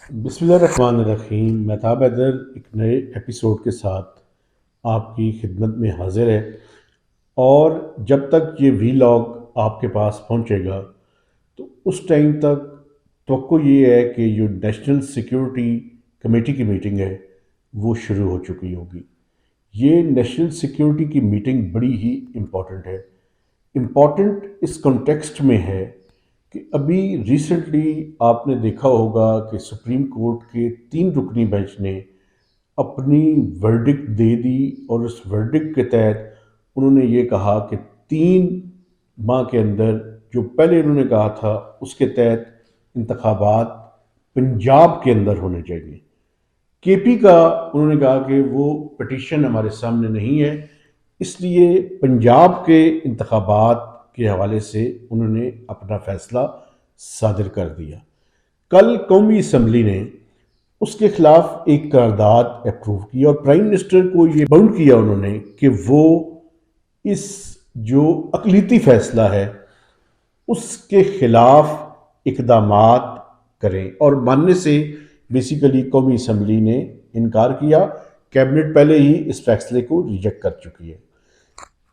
بسم اللہ الرحمن الرحیم۔ مہتاب حیدر ایک نئے ایپیسوڈ کے ساتھ آپ کی خدمت میں حاضر ہے، اور جب تک یہ وی لاگ آپ کے پاس پہنچے گا تو اس ٹائم تک توقع یہ ہے کہ جو نیشنل سیکیورٹی کمیٹی کی میٹنگ ہے وہ شروع ہو چکی ہوگی۔ یہ نیشنل سیکیورٹی کی میٹنگ بڑی ہی امپورٹنٹ ہے۔ امپورٹنٹ اس کنٹیکسٹ میں ہے کہ ابھی ریسنٹلی آپ نے دیکھا ہوگا کہ سپریم کورٹ کے 3 رکنی بینچ نے اپنی ورڈکٹ دے دی، اور اس ورڈکٹ کے تحت انہوں نے یہ کہا کہ 3 ماہ کے اندر، جو پہلے انہوں نے کہا تھا اس کے تحت انتخابات پنجاب کے اندر ہونے چاہیے۔ کے پی کا انہوں نے کہا کہ وہ پٹیشن ہمارے سامنے نہیں ہے، اس لیے پنجاب کے انتخابات کے حوالے سے انہوں نے اپنا فیصلہ صادر کر دیا۔ کل قومی اسمبلی نے اس کے خلاف ایک قرارداد اپروو کی، اور پرائم منسٹر کو یہ باؤنڈ کیا انہوں نے کہ وہ اس جو اقلیتی فیصلہ ہے اس کے خلاف اقدامات کریں، اور ماننے سے بیسیکلی قومی اسمبلی نے انکار کیا۔ کیبنٹ پہلے ہی اس فیصلے کو ریجیکٹ کر چکی ہے۔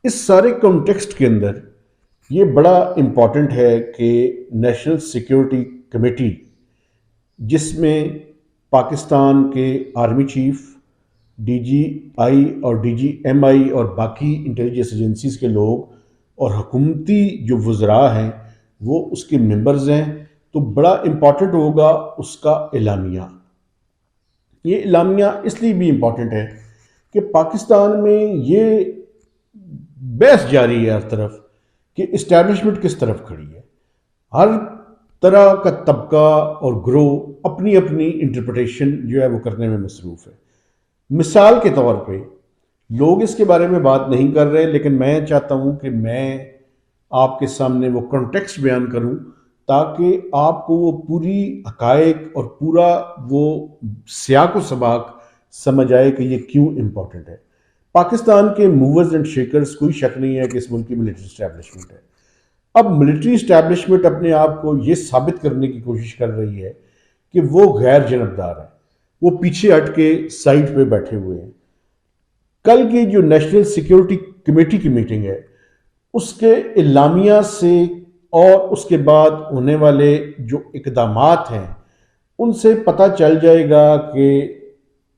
اس سارے کانٹیکسٹ کے اندر یہ بڑا امپورٹنٹ ہے کہ نیشنل سیکیورٹی کمیٹی، جس میں پاکستان کے آرمی چیف، ڈی جی آئی اور ڈی جی ایم آئی اور باقی انٹیلیجنس ایجنسیز کے لوگ اور حکومتی جو وزراء ہیں وہ اس کے ممبرز ہیں، تو بڑا امپورٹنٹ ہوگا اس کا اعلامیہ۔ یہ اعلامیہ اس لیے بھی امپورٹنٹ ہے کہ پاکستان میں یہ بحث جاری ہے ہر طرف کہ اسٹیبلشمنٹ کس طرف کھڑی ہے۔ ہر طرح کا طبقہ اور گروہ اپنی اپنی انٹرپریٹیشن جو ہے وہ کرنے میں مصروف ہے۔ مثال کے طور پہ لوگ اس کے بارے میں بات نہیں کر رہے، لیکن میں چاہتا ہوں کہ میں آپ کے سامنے وہ کنٹیکسٹ بیان کروں تاکہ آپ کو وہ پوری حقائق اور پورا وہ سیاق و سباق سمجھ آئے کہ یہ کیوں امپورٹنٹ ہے۔ پاکستان کے موورز اینڈ شیکرز، کوئی شک نہیں ہے کہ اس ملک کی ملٹری اسٹیبلشمنٹ ہے۔ اب ملٹری اسٹیبلشمنٹ اپنے آپ کو یہ ثابت کرنے کی کوشش کر رہی ہے کہ وہ غیر جانبدار ہے، وہ پیچھے ہٹ کے سائڈ پہ بیٹھے ہوئے ہیں۔ کل کی جو نیشنل سیکیورٹی کمیٹی کی میٹنگ ہے اس کے اعلامیہ سے اور اس کے بعد ہونے والے جو اقدامات ہیں ان سے پتہ چل جائے گا کہ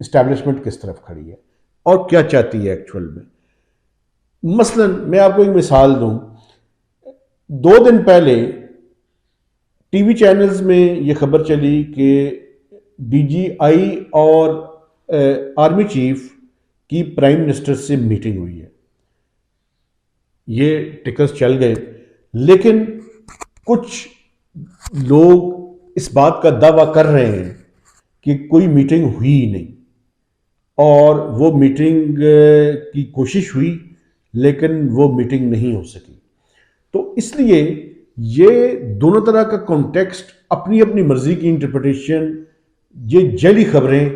اسٹیبلشمنٹ کس طرف کھڑی ہے اور کیا چاہتی ہے ایکچول میں۔ مثلا میں آپ کو ایک مثال دوں، 2 دن پہلے ٹی وی چینلز میں یہ خبر چلی کہ ڈی جی آئی اور آرمی چیف کی پرائم منسٹر سے میٹنگ ہوئی ہے۔ یہ ٹکرز چل گئے، لیکن کچھ لوگ اس بات کا دعویٰ کر رہے ہیں کہ کوئی میٹنگ ہوئی ہی نہیں، اور وہ میٹنگ کی کوشش ہوئی لیکن وہ میٹنگ نہیں ہو سکی۔ تو اس لیے یہ دونوں طرح کا کانٹیکسٹ، اپنی اپنی مرضی کی انٹرپریٹیشن، یہ جعلی خبریں،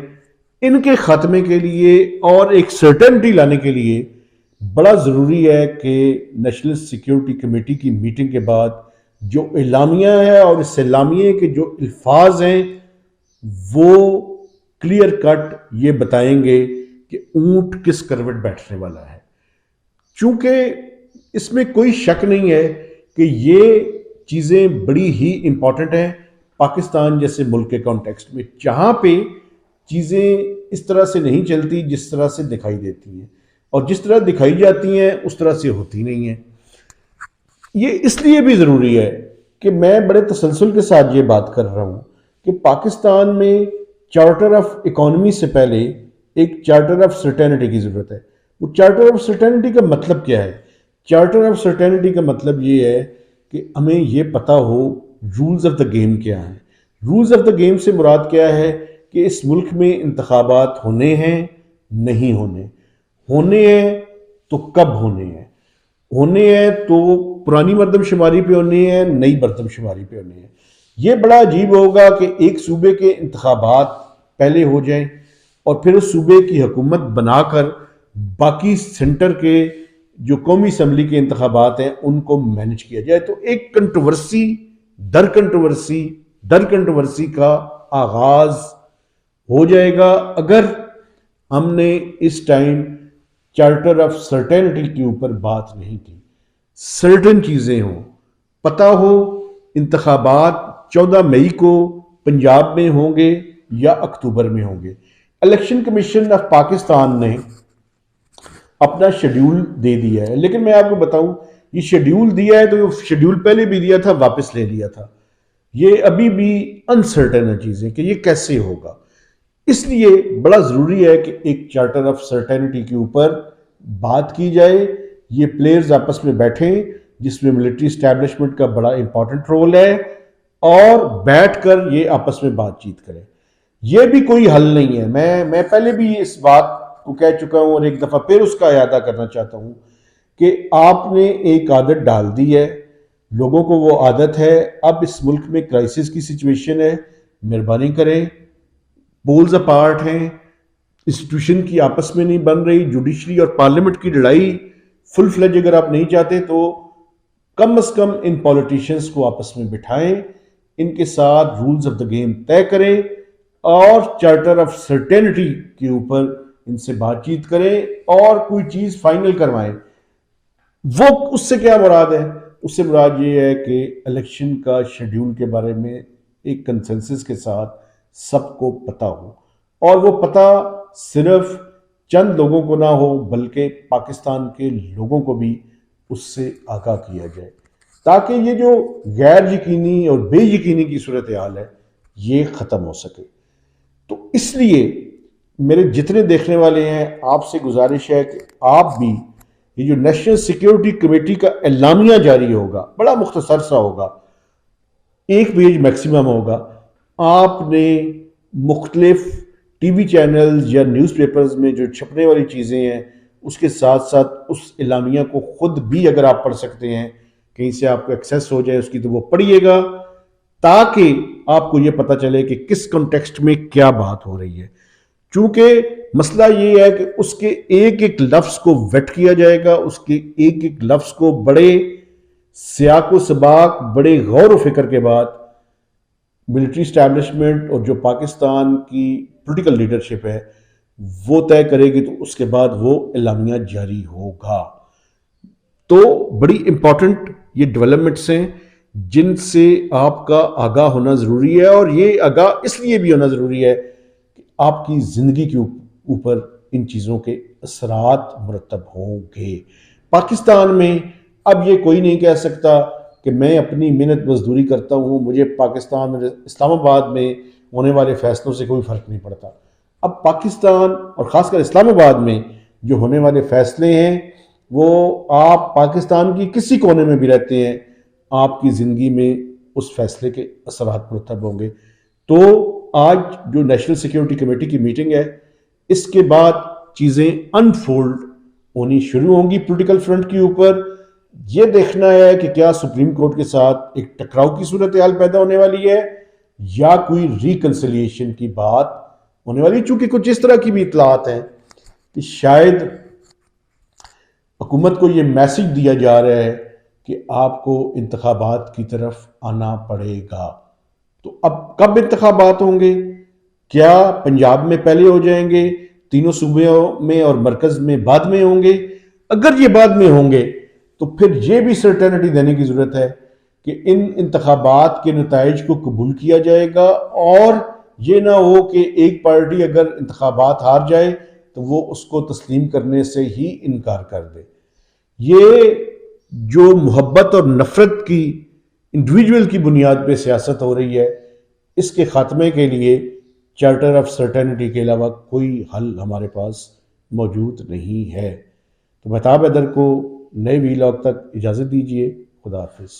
ان کے خاتمے کے لیے اور ایک سرٹنٹی لانے کے لیے بڑا ضروری ہے کہ نیشنل سیکیورٹی کمیٹی کی میٹنگ کے بعد جو اعلامیہ ہے اور اس اعلامیے کے جو الفاظ ہیں وہ کلیئر کٹ یہ بتائیں گے کہ اونٹ کس کروٹ بیٹھنے والا ہے۔ چونکہ اس میں کوئی شک نہیں ہے کہ یہ چیزیں بڑی ہی امپورٹنٹ ہیں پاکستان جیسے ملک کے کانٹیکسٹ میں، جہاں پہ چیزیں اس طرح سے نہیں چلتی جس طرح سے دکھائی دیتی ہیں، اور جس طرح دکھائی جاتی ہیں اس طرح سے ہوتی نہیں ہیں۔ یہ اس لیے بھی ضروری ہے کہ میں بڑے تسلسل کے ساتھ یہ بات کر رہا ہوں کہ پاکستان میں چارٹر آف اکانومی سے پہلے ایک چارٹر آف سرٹینٹی کی ضرورت ہے۔ وہ چارٹر آف سرٹینٹی کا مطلب کیا ہے؟ چارٹر آف سرٹینٹی کا مطلب یہ ہے کہ ہمیں یہ پتہ ہو رولز آف دا گیم کیا ہیں۔ رولز آف دا گیم سے مراد کیا ہے کہ اس ملک میں انتخابات ہونے ہیں، نہیں ہونے ہیں تو کب ہونے ہیں تو پرانی مردم شماری پہ ہونے ہیں، نئی مردم شماری پہ ہونے ہیں۔ یہ بڑا عجیب ہوگا کہ ایک صوبے کے انتخابات پہلے ہو جائیں اور پھر اس صوبے کی حکومت بنا کر باقی سینٹر کے جو قومی اسمبلی کے انتخابات ہیں ان کو مینج کیا جائے۔ تو ایک کنٹروورسی در کنٹروورسی کا آغاز ہو جائے گا اگر ہم نے اس ٹائم چارٹر آف سرٹینٹی کے اوپر بات نہیں کی. سرٹن چیزیں ہوں، پتہ ہو انتخابات 14 مئی کو پنجاب میں ہوں گے یا اکتوبر میں ہوں گے. الیکشن کمیشن آف پاکستان نے اپنا شیڈیول دے دیا ہے، لیکن میں آپ کو بتاؤں یہ شیڈیول دیا ہے تو یہ شیڈیول پہلے بھی دیا تھا، واپس لے لیا تھا. یہ ابھی بھی انسرٹن ہے چیزیں کہ یہ کیسے ہوگا. اس لیے بڑا ضروری ہے کہ ایک چارٹر آف سرٹینٹی کے اوپر بات کی جائے. یہ پلیئرز آپس میں بیٹھیں جس میں ملٹری اسٹیبلشمنٹ کا بڑا امپورٹنٹ رول ہے، اور بیٹھ کر یہ آپس میں بات چیت کریں. یہ بھی کوئی حل نہیں ہے. میں پہلے بھی اس بات کو کہہ چکا ہوں اور ایک دفعہ پھر اس کا اعادہ کرنا چاہتا ہوں کہ آپ نے ایک عادت ڈال دی ہے، لوگوں کو وہ عادت ہے. اب اس ملک میں کرائسس کی سچویشن ہے، مہربانی کریں، پولز اپارٹ ہیں، انسٹیٹیوشن کی آپس میں نہیں بن رہی، جوڈیشری اور پارلیمنٹ کی لڑائی فل فلیج اگر آپ نہیں چاہتے تو کم از کم ان پولیٹیشنز کو آپس میں بٹھائیں، ان کے ساتھ رولز آف دا گیم طے کریں اور چارٹر آف سرٹینٹی کے اوپر ان سے بات چیت کریں اور کوئی چیز فائنل کروائیں. وہ اس سے کیا مراد ہے؟ اس سے مراد یہ ہے کہ الیکشن کا شیڈیول کے بارے میں ایک کنسنسس کے ساتھ سب کو پتہ ہو، اور وہ پتہ صرف چند لوگوں کو نہ ہو بلکہ پاکستان کے لوگوں کو بھی اس سے آگاہ کیا جائے، تاکہ یہ جو غیر یقینی اور بے یقینی کی صورتحال ہے یہ ختم ہو سکے. تو اس لیے میرے جتنے دیکھنے والے ہیں آپ سے گزارش ہے کہ آپ بھی یہ جو نیشنل سیکیورٹی کمیٹی کا اعلامیہ جاری ہوگا، بڑا مختصر سا ہوگا، 1 پیج میکسیمم ہوگا، آپ نے مختلف ٹی وی چینلز یا نیوز پیپرز میں جو چھپنے والی چیزیں ہیں اس کے ساتھ ساتھ اس اعلامیہ کو خود بھی اگر آپ پڑھ سکتے ہیں، کہیں سے آپ کو ایکسیس ہو جائے اس کی تو وہ پڑھیے گا، تاکہ آپ کو یہ پتہ چلے کہ کس کنٹیکسٹ میں کیا بات ہو رہی ہے. چونکہ مسئلہ یہ ہے کہ اس کے ایک ایک لفظ کو ویٹ کیا جائے گا، اس کے ایک ایک لفظ کو بڑے سیاق و سباق، بڑے غور و فکر کے بعد ملٹری اسٹیبلشمنٹ اور جو پاکستان کی پولیٹیکل لیڈرشپ ہے وہ طے کرے گی، تو اس کے بعد وہ اعلامیہ جاری ہوگا. تو بڑی امپورٹنٹ یہ ڈیولپمنٹس ہیں جن سے آپ کا آگاہ ہونا ضروری ہے، اور یہ آگاہ اس لیے بھی ہونا ضروری ہے کہ آپ کی زندگی کے اوپر ان چیزوں کے اثرات مرتب ہوں گے. پاکستان میں اب یہ کوئی نہیں کہہ سکتا کہ میں اپنی محنت مزدوری کرتا ہوں، مجھے پاکستان اسلام آباد میں ہونے والے فیصلوں سے کوئی فرق نہیں پڑتا. اب پاکستان اور خاص کر اسلام آباد میں جو ہونے والے فیصلے ہیں وہ آپ پاکستان کی کسی کونے میں بھی رہتے ہیں، آپ کی زندگی میں اس فیصلے کے اثرات مرتب ہوں گے. تو آج جو نیشنل سیکیورٹی کمیٹی کی میٹنگ ہے، اس کے بعد چیزیں انفولڈ ہونی شروع ہوں گی پولیٹیکل فرنٹ کے اوپر. یہ دیکھنا ہے کہ کیا سپریم کورٹ کے ساتھ ایک ٹکراؤ کی صورتحال پیدا ہونے والی ہے یا کوئی ریکنسیلیشن کی بات ہونے والی، چونکہ کچھ اس طرح کی بھی اطلاعات ہیں کہ شاید حکومت کو یہ میسج دیا جا رہا ہے کہ آپ کو انتخابات کی طرف آنا پڑے گا. تو اب کب انتخابات ہوں گے؟ کیا پنجاب میں پہلے ہو جائیں گے، تینوں صوبوں میں اور مرکز میں بعد میں ہوں گے؟ اگر یہ بعد میں ہوں گے تو پھر یہ بھی سرٹینٹی دینے کی ضرورت ہے کہ ان انتخابات کے نتائج کو قبول کیا جائے گا، اور یہ نہ ہو کہ ایک پارٹی اگر انتخابات ہار جائے تو وہ اس کو تسلیم کرنے سے ہی انکار کر دے. یہ جو محبت اور نفرت کی انڈیویجول کی بنیاد پہ سیاست ہو رہی ہے، اس کے خاتمے کے لیے چارٹر آف سرٹینٹی کے علاوہ کوئی حل ہمارے پاس موجود نہیں ہے. تو مہتاب حیدر کو نئے ویلاگ تک اجازت دیجیے. خدا حافظ.